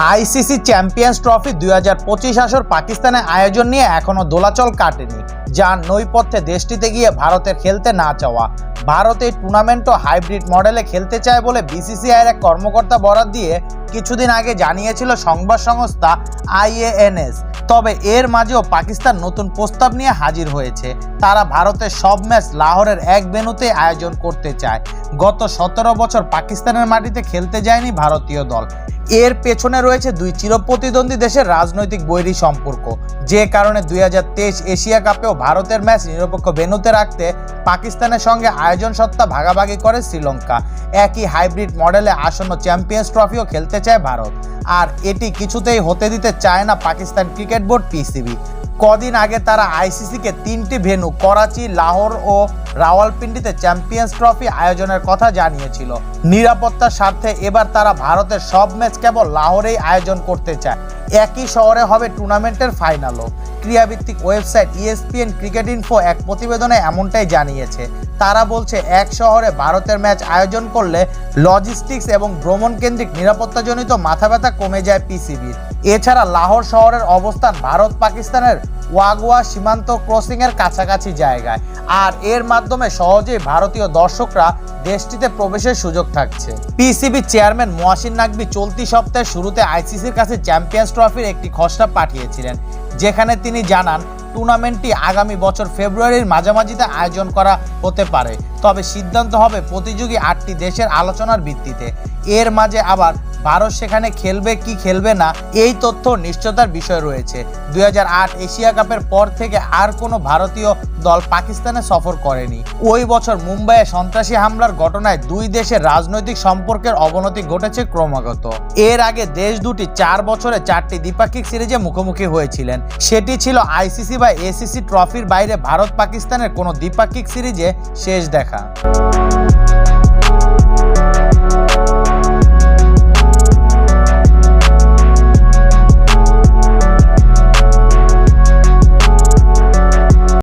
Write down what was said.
ICC champions trophy 2025 আসর পাকিস্তানে আয়োজন নিয়ে এখনো দোলাচল কাটেনি, যার নৈপথ্যে দেশটিতে গিয়ে ভারতের খেলতে না চাওয়া। ভারত এই টুর্নামেন্টও হাইব্রিড মডেলে খেলতে চায় বলে বিসিসিআইয়ের এক কর্মকর্তা বরাত দিয়ে কিছুদিন আগে জানিয়েছিল সংবাদ সংস্থা IANS। তবে এর মাঝেও পাকিস্তান নতুন প্রস্তাব নিয়ে হাজির হয়েছে। তারা ভারতের সব ম্যাচ লাহোরের এক ভেন্যুতে আয়োজন করতে চায়। গত 17 বছর পাকিস্তানের মাটিতে খেলতে যায়নি ভারতীয় দল। এর পেছনে রয়েছে দুই চিরপ্রতিদ্বন্দ্বী দেশের রাজনৈতিক বৈরী সম্পর্ক, যে কারণে 2023 এশিয়া কাপেও ভারতের ম্যাচ নিরপেক্ষ ভেন্যুতে রাখতে পাকিস্তানের সঙ্গে আয়োজন সত্তা ভাগাভাগি করে শ্রীলঙ্কা। একই হাইব্রিড মডেলে আসন্ন চ্যাম্পিয়ন্স ট্রফিও খেলতে চায় ভারত, আর এটি কিছুতেই হতে দিতে চায় না পাকিস্তান ক্রিকেট বোর্ড PCB। কদিন আগে তারা আইসিসিকে 3টি ভেন্যু করাচি, লাহোর ও রাওয়ালপিন্ডিতে চ্যাম্পিয়ন্স ট্রফি আয়োজনের কথা জানিয়েছিল। নিরাপত্তার স্বার্থে এবার তারা ভারতের সব ম্যাচ কেবল লাহোরেই আয়োজন করতে চায়। একই শহরে হবে টুর্নামেন্টের ফাইনালও। ক্রীড়াভিত্তিক ওয়েবসাইট ESPN ক্রিকেট ইনফো এক প্রতিবেদনে এমনটাই জানিয়েছে। তারা বলছে, এক শহরে ভারতের ম্যাচ আয়োজন করলে লজিস্টিক্স এবং ভ্রমণ কেন্দ্রিক নিরাপত্তাজনিত মাথা ব্যথা কমে যায় PCBর। এছাড়া লাহোর শহরের অবস্থান ভারত পাকিস্তানের ওয়াগওয়া সীমান্ত ক্রসিংয়ের কাছাকাছি জায়গায়, আর এর মাধ্যমে সহজেই ভারতীয় দর্শকরা দেশটিতে প্রবেশের সুযোগ থাকছে। PCB চেয়ারম্যান মহসিন নাকভি চলতি সপ্তাহের শুরুতে আইসিসির কাছে চ্যাম্পিয়ন্স ট্রফির একটি খসড়া পাঠিয়েছিলেন, যেখানে তিনি জানান টুর্নামেন্টটি আগামী বছর ফেব্রুয়ারির মাঝামাঝিতে আয়োজন করা হতে পারে, তবে সিদ্ধান্ত হবে প্রতিযোগী 8টি দেশের আলোচনার ভিত্তিতে। এর মাঝে আবার ভারত সেখানে খেলবে কি খেলবে না এই তথ্য নিশ্চয়তার বিষয় রয়েছে। 2008 এশিয়া কাপের পর থেকে আর কোনো ভারতীয় দল পাকিস্তানে সফর করেনি। ওই বছর মুম্বাইয়ে সন্ত্রাসী হামলার ঘটনায় দুই দেশের রাজনৈতিক সম্পর্কের অবনতি ঘটেছে ক্রমাগত। এর আগে দেশ দুটি 4 বছরে 4টি দ্বিপাক্ষিক সিরিজে মুখোমুখি হয়েছিলেন। সেটি ছিল আইসিসি বা ACC ট্রফির বাইরে ভারত পাকিস্তানের কোনো দ্বিপাক্ষিক সিরিজে শেষ দেখা।